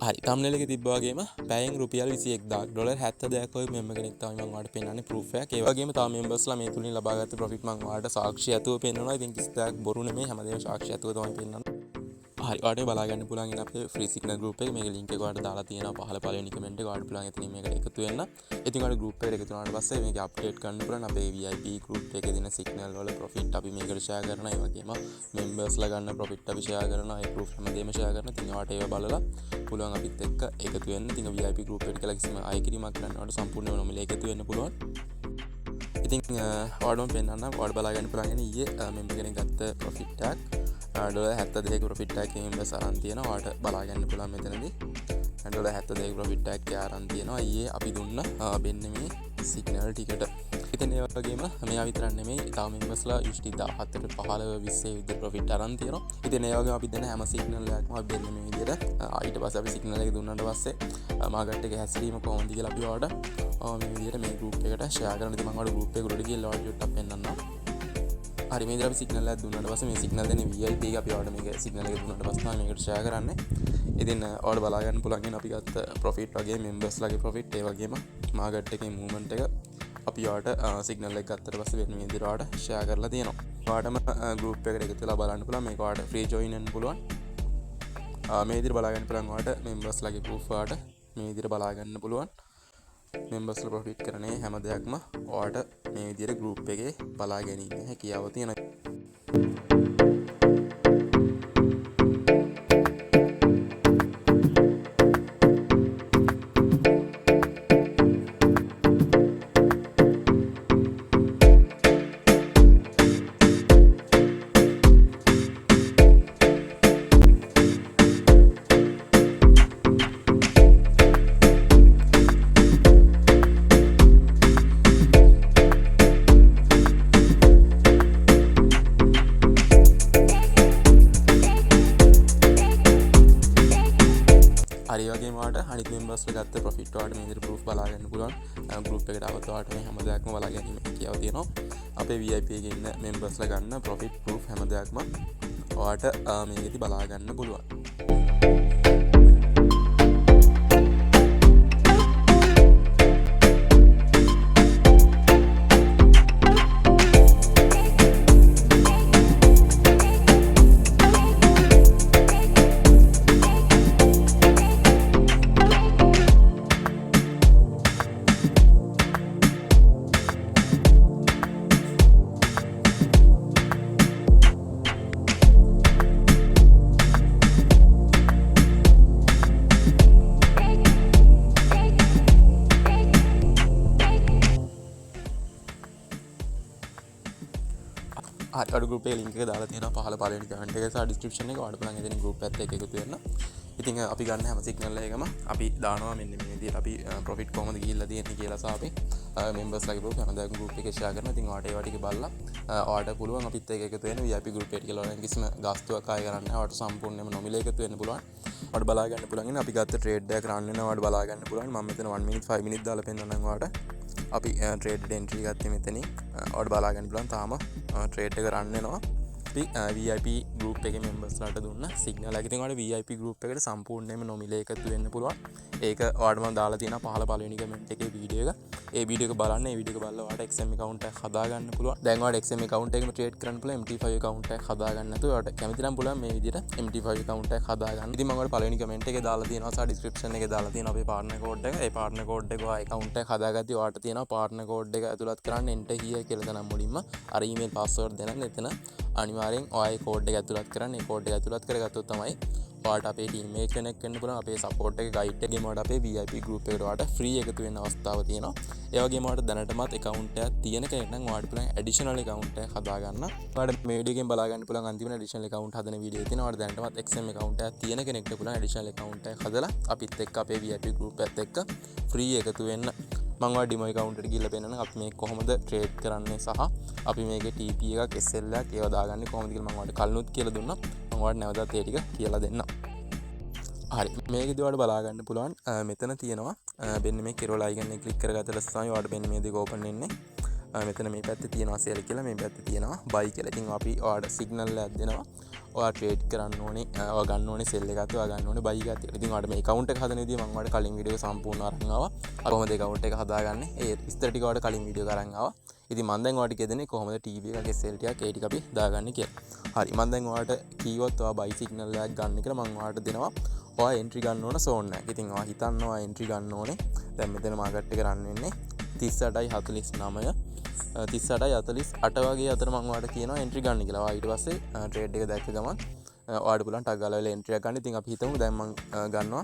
හරි thumbnail එකේ තිබ්බා වගේම පැයෙන් රුපියල් 21000 ඩොලර් 72ක් වගේ මෙම්බර් කෙනෙක් තමයි මම ඔයාලට පෙන්නන්නේ proof එකක්. ඒ වගේම තව members-ලා මේ තුලින් ලබාගත්ත profit මම ඔයාලට සාක්ෂි ඇතුව පෙන්නනවා. ඉතින් කිසි දෙයක් බොරු නෙමෙයි හැමදේම සාක්ෂි ඇතුව තමයි පෙන්නන්නේ. හරි ඔයාලට බලා ගන්න පුළුවන් ඉතින් අපේ free signal group එක මේකේ link එක ඔයාලට දාලා තියෙනවා පහළ පළවෙනි comment එක ඔයාලට පුළුවන් එතනින් මේකට එකතු වෙන්න. ඉතින් ඔයාලට group එකට එකතු වුණාට පස්සේ මේක update කරන්න පුළුවන් අපේ VIP group එකේ දෙන signal වල profit අපි මේකට share කරනවා. ඒ වගේම members ලා ගන්න profit අපි share කරනවා. ඒ proof හැමදේම share කරනවා. ඉතින් ඔයාලට ඒව බලලා පුළුවන් අපිත් එක්ක එකතු වෙන්න. ඉතින් VIP group එකට කියලා කිසිම අයකිරීමක් කරන්න ඔයාලට සම්පූර්ණයෙන්ම නොමිලේ එකතු වෙන්න පුළුවන්. ඉතින් ඔයාලම පෙන්නන්න ඔයාලට බලා ගන්න පුළුවන් ඊයේ member කෙනෙක් ගත්ත profit එකක් $72 profit එකක් members අරන් තියෙනවා. ඔයාලට බලා ගන්න පුළුවන් මෙතනදී $72 profit එකක් අරන් තියෙනවා. ඊයේ අපි දුන්න බෙන්නේ signal ටිකට. ඉතින් ඒ වගේම මෙයා විතරක් නෙමෙයි තව members-ලා usually 17 15 20 විතර profit අරන් තියෙනවා. ඉතින් ඒ වගේම අපි දෙන හැම signal එකක්ම අපි දෙන්නේ මේ විදිහට. ඊට පස්සේ අපි signal එක දුන්නාට පස්සේ මාකට් එකේ හැසිරීම කොහොමද කියලා අපි ඔයාලට මේ විදිහට මේ group එකට share කරන්න. ඉතින් මම ඔයාලට group එක උඩට ගිහලා ඔයාලට චුට්ටක් පෙන්නන්නම්. හරි මේ විදිහට අපි signal එකක් දුන්නාට පස්සේ මේ signal දෙන්නේ VIP එක අපි ඔයාලට මේක signal එක දුන්නාට පස්සේ තමයි මේකට share කරන්නේ. ඉතින් ඔයාලට බලා ගන්න පුළුවන් අපි ගත්ත profit වගේ members ලාගේ profit ඒ වගේම මාකට් එකේ movement එක අපි ඔයාලට signal එක ගත්තට පස්සේ වෙන විදිහට ඔයාලට share කරලා තියෙනවා. ඔයාලටම group එකට එකතු වෙලා බලන්න පුළුවන්. මේක ඔයාලට free join වෙන්න පුළුවන්. මේ විදිහට බලා ගන්න පුළුවන් ඔයාලට members ලාගේ proof ඔයාලට මේ විදිහට බලා ගන්න පුළුවන්. members ලා profit කරන්නේ හැම දෙයක්ම ඔයාලට මේ විදිහට group එකේ බලා ගැනීම හැකියාව තියෙනවා. හරි වගේම ඔයාලට අනිත් members ලා ගත්ත profit ඔයාලට මේ විදිහට proof බලා ගන්න පුළුවන්. group එකට આવත් ඔයාලට මේ හැම දෙයක්ම බලා ගැනීම හැකියාව තියෙනවා. අපේ VIP එකේ ඉන්න members ලා ගන්න profit proof හැම දෙයක්ම ඔයාලට මේකෙදි බලා ගන්න පුළුවන්. අර group එකේ link එක දාලා තියෙනවා පහළ පළවෙනි comment එකේ සහ description එකේ ඔයාලට පුළුවන් එතන group එකත් එක්ක එකතු වෙන්න. ඉතින් අපි ගන්න හැම signal එකකම අපි දානවා මෙන්න මේ විදිහට අපි profit කොහොමද ගිහිල්ලා තියෙන්නේ කියලා සහ අපි members ලාගේ proof හැමදාම group එකේ share කරනවා. ඉතින් ඔයාලට ඒවා ටික බලලා ඔයාලට පුළුවන් අපිත් එක්ක එකතු වෙන්න VIP group එකට කියලා ඔයාලට කිසිම ගාස්තුවක් ආය කරන්න නැහැ. ඔයාලට සම්පූර්ණයෙන්ම නොමිලේ එකතු වෙන්න පුළුවන්. ඔයාලට බලා ගන්න පුළුවන් ඉන්නේ අපි ගත්ත trade එකක් run වෙනවා. ඔයාලට බලා ගන්න පුළුවන්. මම මෙතන 1 minute 5 minute දාලා පෙන්නන්නම් ඔයාලට. අපි trade entry ගත්තේ මෙතනින්. ඔයාලට බලා ගන්න පුළුවන් තාම trade එක run වෙනවා. අපි VIP group එකේ members ලාට දුන්න signal එක. ඉතින් ඔයාලට VIP group එකට සම්පූර්ණයෙන්ම නොමිලේ එකතු වෙන්න පුළුවන්. ඒක ඔයාලට මම දාලා තියෙනවා පහළ පළවෙනි comment එකේ වීඩියෝ එක. ඒ වීඩියෝ එක බලන්න. ඒ වීඩියෝ එක බලලා ඔයාලට XM account එකක් හදා ගන්න පුළුවන්. දැන් ඔයාලට XM account එකේම trade කරන්න පුළුවන්. MT5 account එකක් හදා ගන්න නැතුව ඔයාලට කැමති නම් පුළුවන් මේ විදිහට MT5 account එකක් හදා ගන්න. ඉතින් මම ඔයාලට පළවෙනි comment එකේ දාලා තියෙනවා සහ description එකේ දාලා තියෙනවා අපේ partner code එක. ඒ partner code එක ඔයා account එක හදාගත්තී ඔයාලට තියෙනවා partner code එක ඇතුළත් කරන්න enter here කියලා තමයි මුලින්ම අර email password දෙන්න. එතන අනිවාර්යෙන් ඔයා code එක ඇතුළත් කරන්න. ඒ code එක ඇතුළත් කරගත්තොත් තමයි ඔයාලට අපේ team එක කෙනෙක් වෙන්න පුළුවන්. අපේ support එක guide එකේම ඔයාලට අපේ VIP group එකට ඔයාලට free එකතු වෙන්න අවස්ථාව තියෙනවා. ඒ වගේම ඔයාලට දැනටමත් account එකක් තියෙන කෙනෙක් නම් ඔයාලට පුළුවන් additional account එකක් හදා ගන්න. ඔයාලට මේ වීඩියෝ එකෙන් බලා ගන්න පුළුවන් අන්තිම additional account හදන වීඩියෝ එක තියෙනවා. ඔයාලට දැනටමත් XM account එකක් තියෙන කෙනෙක්ට පුළුවන් additional account එකක් හදලා අපිත් එක්ක අපේ VIP group එකත් එක්ක free එකතු වෙන්න. මම ඔයාලට demo account එකට ගිහලා පෙන්නන්න අපි මේක කොහොමද trade කරන්නේ සහ අපි මේකේ TP එකක් SL එකක් ඒවා දාගන්නේ කොහොමද කියලා මම ඔයාලට කලිනුත් කියලා දුන්නා. මම ඔයාලට නැවතත් ඒ ටික කියලා දෙන්නම්. හරි මේකෙදි ඔයාලට බලා ගන්න පුළුවන් මෙතන තියෙනවා මෙන්න මේ කෙරෝල අයිකන් එක ක්ලික් කරගත්තට පස්සේ තමයි ඔයාලට මෙන්න මේ දෙක ඕපන් වෙන්නේ. මෙතන මේ පැත්තේ තියෙනවා sell කියලා මේ පැත්තේ තියෙනවා buy කියලා. ඉතින් අපි ඔයාලට signal එකක් දෙනවා. ඔයා trade කරන්න ඕනේ ඔයා ගන්න ඕනේ sell එකත් ඔයා ගන්න ඕනේ buy එකත්. ඉතින් ඔයාලට මේ account එක හදන විදිය මම ඔයාලට කලින් වීඩියෝ එක සම්පූර්ණ අරන් ආවා. කොහොමද account එක හදාගන්නේ? ඒ විස්තර ටික ඔයාලට කලින් වීඩියෝ එක අරන් ආවා. ඉතින් මම දැන් ඔයාලට කියදෙන්නේ කොහොමද TP එකගේ sell ටිකක් ඒ ටික අපි දාගන්නේ කියලා. හරි මම දැන් ඔයාලට කීවොත් ඔයා buy signal එකක් ගන්න කියලා මම ඔයාලට දෙනවා. ඔයා entry ගන්න ඕන zone එකක්. ඉතින් ඔයා හිතන්න ඔයා entry ගන්න ඕනේ. දැන් මෙතන market එක run වෙන්නේ 38.49 38.48 වගේ අතර මම ඔයාලට කියනවා entry ගන්න කියලා. ඔයා ඊට පස්සේ trade එක දැක්ක ගමන් ඔයාලට පුළුවන් ටග් ගාලා වෙලා entry එකක් ගන්න. ඉතින් අපි හිතමු දැන් මම ගන්නවා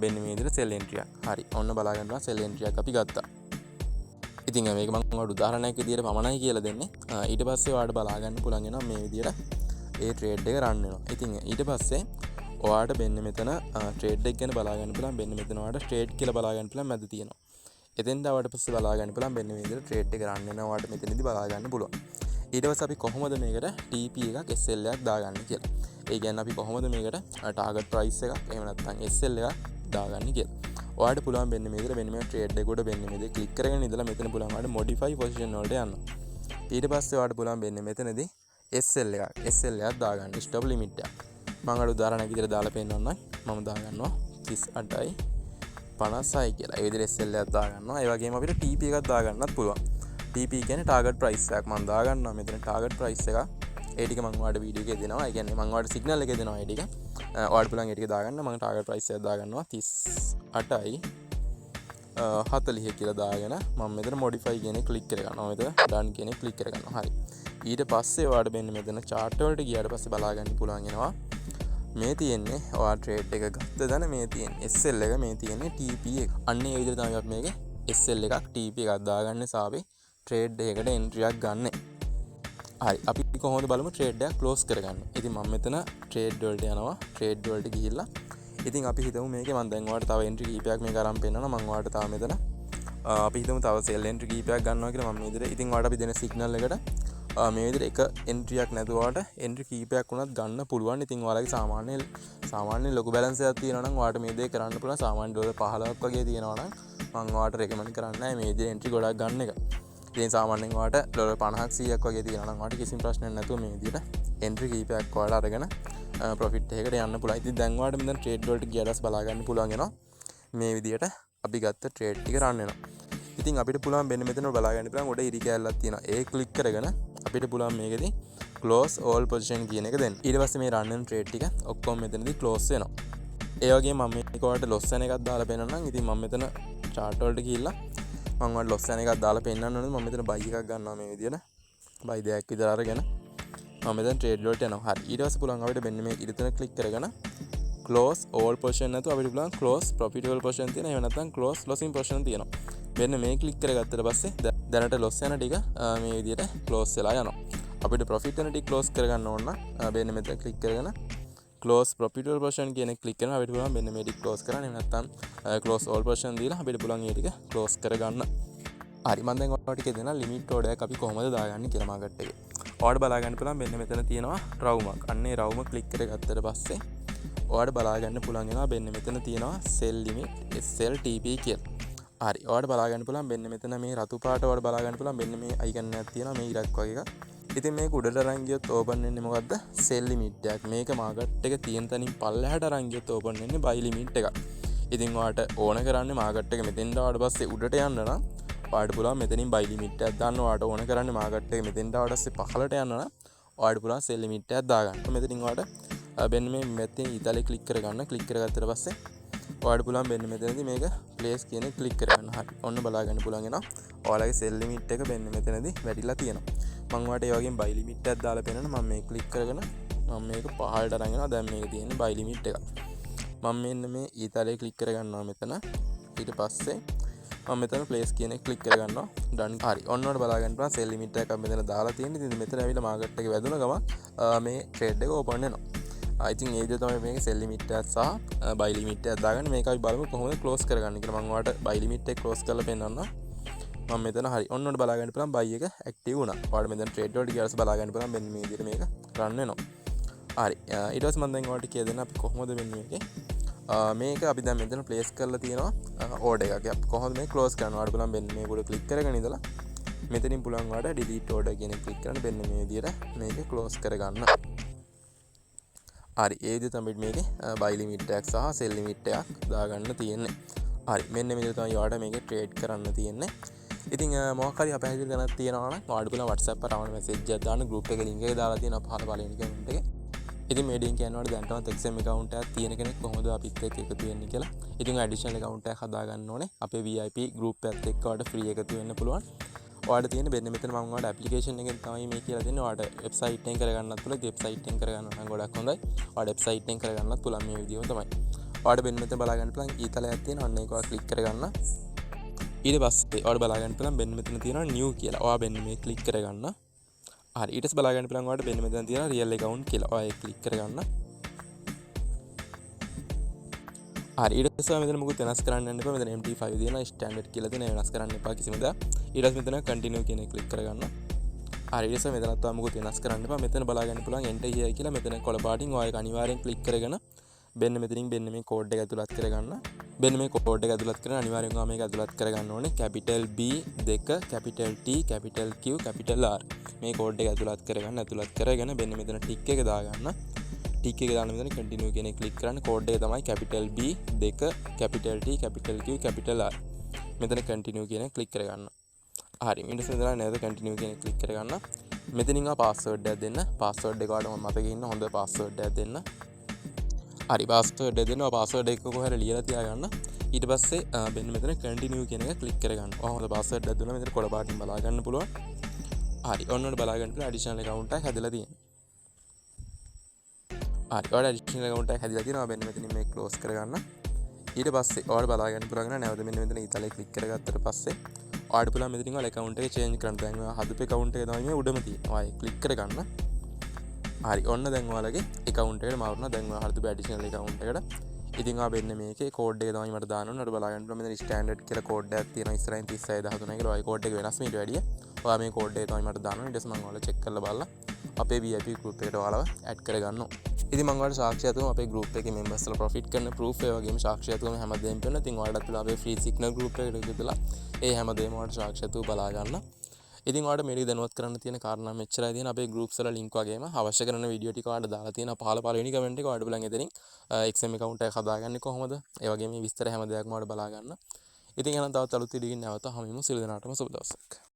මෙන්න මේ විදිහට sell entry එකක්. හරි. ඔන්න බලා ගන්නවා sell entry එකක් අපි ගත්තා. ඉතින් මේක මම ඔයාලට උදාහරණයක් විදිහට පමණයි කියලා දෙන්නේ. ඊට පස්සේ ඔයාලට බලා ගන්න පුළුවන් වෙනවා මේ විදිහට ඒ trade එක run වෙනවා. ඉතින් ඊට පස්සේ ඔයාලට මෙන්න මෙතන trade එක ගැන බලා ගන්න පුළුවන්. මෙන්න මෙතන ඔයාලට trade කියලා බලා ගන්න පුළුවන් මැද තියෙනවා. එතෙන්ද ඔයාලට පස්සේ බලා ගන්න පුළුවන් මෙන්න මේ විදිහට trade එක run වෙනවා. ඔයාලට මෙතනදී බලා ගන්න පුළුවන්. ඊට පස්සේ අපි කොහොමද මේකට TP එකක් SL එකක් දාගන්නේ කියලා. ඒ කියන්නේ අපි කොහොමද මේකට target price එකක් එහෙම නැත්නම් SL එකක් දාගන්නේ කියලා. ඔයාලට පුළුවන් මෙන්න මේ විදිහට මෙන්න මේ trade එකට මෙන්න මේ විදිහට click කරගෙන ඉඳලා මෙතන පුළුවන් ඔයාලට modify position වලට යන්න. ඊට පස්සේ ඔයාලට පුළුවන් මෙන්න මෙතනදී SL එකක් දාගන්න stop limit එක. මම අර උදාහරණයක් විදිහට දාලා පෙන්නන්නම්. මම දාගන්නවා 38.56 කියලා. ඒ විදිහට SL එකක් දාගන්නවා. ඒ වගේම අපිට TP එකක් දාගන්නත් පුළුවන්. TP කියන්නේ target price එකක්. මම දාගන්නවා මෙතන target price එක. ඒ ටික මම ඔයාලට වීඩියෝ එකේ දෙනවා. ඒ කියන්නේ මම ඔයාලට signal එකේ දෙනවා ඒ ටික. ඔයාලට පුළුවන් ඒ ටික දාගන්න. මම target price එක දාගන්නවා 38.40 කියලා දාගෙන මම මෙතන modify කියන එක click කරගන්නවා. මෙතන done කියන එක click කරගන්නවා. හරි. ඊට පස්සේ ඔයාලට මෙන්න මෙතන chart වලට ගියාට පස්සේ බලා ගන්න පුළුවන් වෙනවා. මේ තියෙන්නේ ඔයා trade එක ගත්ත දන මේ තියෙන්නේ SL එක මේ තියෙන්නේ TP එක. අන්න ඒ විදිහට තමයි අපි මේකේ SL එකක් TP එකක් දාගන්නේ සාපි trade එකකට entry එකක් ගන්න. හරි අපි කොහොමද බලමු trade එක close කරගන්නේ. ඉතින් මම මෙතන trade වලට යනවා. trade වලට ගිහිල්ලා ඉතින් අපි හිතමු මේකේ මම දැන් ඔයාලට තව entry කීපයක් මේක අරන් පෙන්නනවා. මම ඔයාලට තව මෙතන අපි හිතමු තව sell entry කීපයක් ගන්නවා කියලා මම මේ විදිහට ඉතින් ඔයාලට අපි දෙන signal එකට මේ විදිහට එක entry එකක් නැතුව ඔයාලට entry කීපයක් වුණත් ගන්න පුළුවන්. ඉතින් ඔයාලගේ සාමාන්‍ය ලොකු balance එකක් තියෙනවා නම් ඔයාලට මේ දේ කරන්න පුළුවන්. සාමාන්‍ය ඩොලර් 15ක් වගේ තියෙනවා නම් මම ඔයාලට recommend කරන්නේ නැහැ මේ විදිහට entry ගොඩක් ගන්න එක. ඉතින් සාමාන්‍යයෙන් ඔයාලට ඩොලර් 50ක් 100ක් වගේ තියෙනවා නම් ඔයාලට කිසිම ප්‍රශ්නයක් නැතුව මේ විදිහට entry කීපයක් ඔයාලට අරගෙන profit එකකට යන්න පුළුවන්. ඉතින් දැන් ඔයාලට මෙතන trade වලට ගියලා බලා ගන්න පුළුවන් වෙනවා. මේ විදිහට අපි ගත්ත trade ටික run වෙනවා. ඉතින් අපිට පුළුවන් මෙන්න මෙතන බලා ගන්න පුළුවන් උඩ ඉරි කැලලක් තියෙනවා. ඒ click කරගෙන අපිට පුළුවන් මේකෙදී close all position කියන එක දෙන්න. ඊට පස්සේ මේ run වෙන trade ටික ඔක්කොම මෙතනදී close වෙනවා. ඒ වගේම මම මේක ඔයාලට loss වෙන එකක් දාලා පෙන්නන්නම්. ඉතින් මම මෙතන chart වලට ගිහිල්ලා මම ඔයාලට loss වෙන එකක් දාලා පෙන්නන්න ඕනේ. මම මෙතන buy එකක් ගන්නවා මේ විදිහට. buy දෙයක් විතර අරගෙන මම මෙතන trade වලට යනවා. හරි. ඊට පස්සේ පුළුවන් අපිට මෙන්න මේ ඉරි තුන click කරගෙන close all position නැතුව අපිට පුළුවන් close profitable position තියෙනවා. එහෙම නැත්නම් close losing position තියෙනවා. මෙන්න මේ click කරගත්තට පස්සේ දැනට loss යන ටික මේ විදිහට close වෙලා යනවා. අපිට profit යන ටික close කරගන්න ඕන නම් මෙන්න මෙතන click කරගෙන close profitable position කියන එක click කරනවා. අපිට පුළුවන් මෙන්න මේ ටික close කරන්න. එහෙම නැත්නම් close all position දීලා අපිට පුළුවන් මේ ටික close කරගන්න. හරි මම දැන් ඔයාලට ටික දෙනවා limit order එකක් අපි කොහොමද දාගන්නේ කියලා market එකේ. ඔයාලට බලා ගන්න පුළුවන් මෙන්න මෙතන තියෙනවා රවුමක්. අන්න ඒ රවුම click කරගත්තට පස්සේ ඔයාලට බලා ගන්න පුළුවන් වෙනවා මෙන්න මෙතන තියෙනවා sell limit SLTP කියලා. හරි ඔයාලට බලා ගන්න පුළුවන් මෙන්න මෙතන මේ රතු පාට ඔයාලට බලා ගන්න පුළුවන් මෙන්න මේ icon එකක් තියෙනවා මේ ඉරක් වගේ එකක්. ඉතින් මේක උඩට අරන් ගියොත් open වෙන්නේ මොකද්ද? sell limit එකක්. මේක market එක තියෙන තැනින් පල්ලෙහාට අරන් ගියොත් open වෙන්නේ buy limit එකක්. ඉතින් ඔයාලට ඕන කරන්නේ market එක මෙතෙන්ට ආවට පස්සේ උඩට යන්න නම් ඔයාලට පුළුවන් මෙතනින් buy limit එකක් දාන්න. ඔයාලට ඕන කරන්නේ market එක මෙතෙන්ට ආවට පස්සේ පහළට යන්න නම් ඔයාලට පුළුවන් sell limit එකක් දාගන්න. මෙතනින් ඔයාලට මෙන්න මේ මෙතන ඉතාලේ click කරගන්න. click කරගත්තට පස්සේ ඔයාලට පුළුවන් මෙන්න මෙතනදී මේක place කියන එක click කරගන්න. හරි. ඔන්න බලා ගන්න පුළුවන් වෙනවා. ඔයාලගේ sell limit එක මෙන්න මෙතනදී වැඩිලා තියෙනවා. මම ඔයාලට ඒ වගේම buy limit එකක් දාලා පෙන්නන මම මේක click කරගෙන මම මේක පහළට අරන් යනවා. දැන් මේක තියෙන්නේ buy limit එක. මම මෙන්න මේ ඉතාලේ click කරගන්නවා මෙතන. ඊට පස්සේ මම මෙතන place කියන එක click කරගන්නවා. done. හරි. ඔන්න ඔයාලට බලා ගන්න පුළුවන් sell limit එකක් මෙතන දාලා තියෙන්නේ. ඉතින් මෙතන ඇවිල්ලා market එක වැදුන ගමන් මේ trade එක open වෙනවා. I think ඒ විදිහට තමයි මේක sell limit එකක් සහ buy limit එකක් දාගන්න. මේක අපි බලමු කොහොමද close කරගන්නේ කියලා. මම ඔයාලට buy limit එක close කරලා පෙන්නන්නම්. මම මෙතන හරි. ඔන්න ඔයාලට බලා ගන්න පුළුවන් buy එක active වුණා. ඔයාලට මෙතන trade වලට ගියාට බලා ගන්න පුළුවන් මෙන්න මේ විදිහට මේක run වෙනවා. හරි. ඊට පස්සේ මම දැන් ඔයාලට කියලා දෙන්න අපි කොහොමද වෙන්නේ මේකේ. මේක අපි දැන් මෙතන place කරලා තියෙනවා order එකක්. අපි කොහොමද මේක close කරන්නේ? ඔයාලට බලන්න මෙන්න මේක උඩ click කරගෙන ඉඳලා මෙතනින් පුළුවන් ඔයාලට delete order කියන එක ක්ලික් කරන්න මෙන්න මේ විදිහට මේක close කරගන්න. හරි ඒ විදිහට තමයි මේකේ buy limit එකක් සහ sell limit එකක් දාගන්න තියෙන්නේ. හරි මෙන්න මේ විදිහට තමයි ඔයාලට මේකේ trade කරන්න තියෙන්නේ. ඉතින් මොකක් හරි අපහැදිලි දැනක් තියෙනවා නම් ඔයාලට පුළුවන් WhatsApp එකට ආවන message එකක් දාන්න group එකේ link එක දාලා තියෙනවා පහළ පළවෙනි comment එකේ. ඉතින් මේ link එක යනකොට දැනටමත් XM account එකක් තියෙන කෙනෙක් කොහොමද අපිත් එක්ක එකතු වෙන්නේ කියලා. ඉතින් additional account එකක් හදා ගන්න ඕනේ. අපේ VIP group එකත් එක්ක ඔයාලට free එකතු වෙන්න පුළුවන්. ඔයාලට තියෙන මෙන්න මෙතන මම ඔයාලට application එකෙන් තමයි මේ කියලා දෙන්නේ. ඔයාලට website එකෙන් කරගන්නත් පුළුවන්. website එකෙන් කරගන්න නම් ගොඩක් හොඳයි. ඔයාලට website එකෙන් කරගන්නත් පුළුවන් මේ විදිහම තමයි. ඔයාලට මෙන්න මෙතන බලා ගන්න පුළුවන් ඊතලයක් තියෙනවා. අන්න ඒක ඔයා click කරගන්න. ඊට පස්සේ ඔයාලට බලා ගන්න පුළුවන් මෙන්න මෙතන තියෙනවා new කියලා. ඔයා මෙන්න මේ click කරගන්න. හරි ඊට පස්සේ බලා ගන්න පුළුවන් ඔයාලට මෙන්න මෙතන තියෙනවා real account කියලා. ඔයා ඒක click කරගන්න. හරි ඊට පස්සේ මෙතන මොකුත් වෙනස් කරන්න යන්න එපා. මෙතන MT5 තියෙනවා standard කියලා තියෙනවා. වෙනස් කරන්න එපා කිසිම දෙයක්. ඊට පස්සේ මෙතන continue කියන එක click කරගන්න. හරි ඊට පස්සේ මෙතනත් ඔයා මොකුත් වෙනස් කරන්න එපා. මෙතන බලා ගන්න පුළුවන් enter here කියලා. මෙතන කොළ පාටින් ඔයා ඒක අනිවාර්යෙන් click කරගෙන මෙන්න මෙතනින් මෙන්න මේ code එක ඇතුළත් කරගන්න. මෙන්න මේ code එක ඇතුළත් කරගෙන අනිවාර්යෙන් ඔයා මේක ඇතුළත් කරගන්න ඕනේ. capital B 2 capital T capital Q capital R මේ code එක ඇතුළත් කරගන්න. ඇතුළත් කරගෙන මෙන්න මෙතන tick එක දාගන්න. tick එක දාන්න මෙතන continue කියන එක click කරන්න. code එක තමයි capital B 2 capital T capital Q capital R. මෙතන continue කියන එක click කරගන්න. හරි ඊට පස්සේ මෙතන නේද continue කියන එක click කරගන්න. මෙතනින් ආ password එකක් දෙන්න. password එක ඔයාලට මතකේ ඉන්න හොඳ password එකක් දෙන්න. හරි password එක දෙන්න. ඔය password එක කොහොමද ලියලා තියාගන්න. ඊට පස්සේ මෙන්න මෙතන continue කියන එක click කරගන්න. ඔහොමද password එකක් දුන්නා මෙතන කොළ පාටින් බලා ගන්න පුළුවන්. හරි ඔන්නෝට බලා ගන්න පුළුවන් additional account එකක් හැදලා තියෙනවා. හරි ඔයාලට additional account එකක් හැදලා තියෙනවා. මෙන්න මෙතනින් මේක close කරගන්න. ඊට පස්සේ ඔයාලට බලා ගන්න පුළුවන් නැවත මෙන්න මෙතන ඊතලේ click කරගත්තට පස්සේ ඔයාලට පුළුවන් මෙතනින් ඔයාලා account එක change කරන්න. දැන් ඔයා හදපු account එක තමයි මේ උඩම තියෙන්නේ. ඔයා ඒක click කරගන්න. හරි ඔන්න දැන් ඔයාලගේ account එකට මාරුණා. දැන් ඔයා හදපු additional account එකට. ඉතින් ඔයා මෙන්න මේකේ code එක තමයි මට දාන්න ඕනේ. ඔයාලට බලා ගන්න පුළුවන් මෙතන standard කියලා code එකක් තියෙනවා. ඉස්සරහින් 3613 කියලා. ඔය code එක වෙනස් මීට වැඩිය. ඔයා මේ code එක තමයි මට දාන්න ඕනේ. ඊට පස්සේ මම ඔයාලා check කරලා බලලා අපේ VIP group එකට ඔයාලව add කරගන්නවා. ඉතින් මම ඔයාලට සාක්ෂියක් තුම අපේ group එකේ members ලා profit කරන proof ඒ වගේම සාක්ෂියක් තුම හැමදේම පෙන්නන. ඉතින් ඔයාලටත් පුළුවන් අපේ free signal group එකට එකතුලා ඒ හැමදේම ඔයාලට සාක්ෂියක් තුම බලා ගන්න. ඉතින් ඔයාලට මේක දැනුවත් කරන්න තියෙන කාරණා මෙච්චරයි තියෙන. අපේ groups වල link වගේම අවශ්‍ය කරන වීඩියෝ ටික ඔයාලට දාලා තියෙනවා. පළවෙනි comment එක ඔයාලට බලන් එතනින් XM account එක හදාගන්නේ කොහොමද? ඒ වගේම මේ විස්තර හැම දෙයක්ම ඔයාලට බලා ගන්න. ඉතින් එහෙනම් තවත් අලුත් වීඩියෝ එකකින් නැවත හමුවෙමු. සියලු දෙනාටම සුබ දවසක්.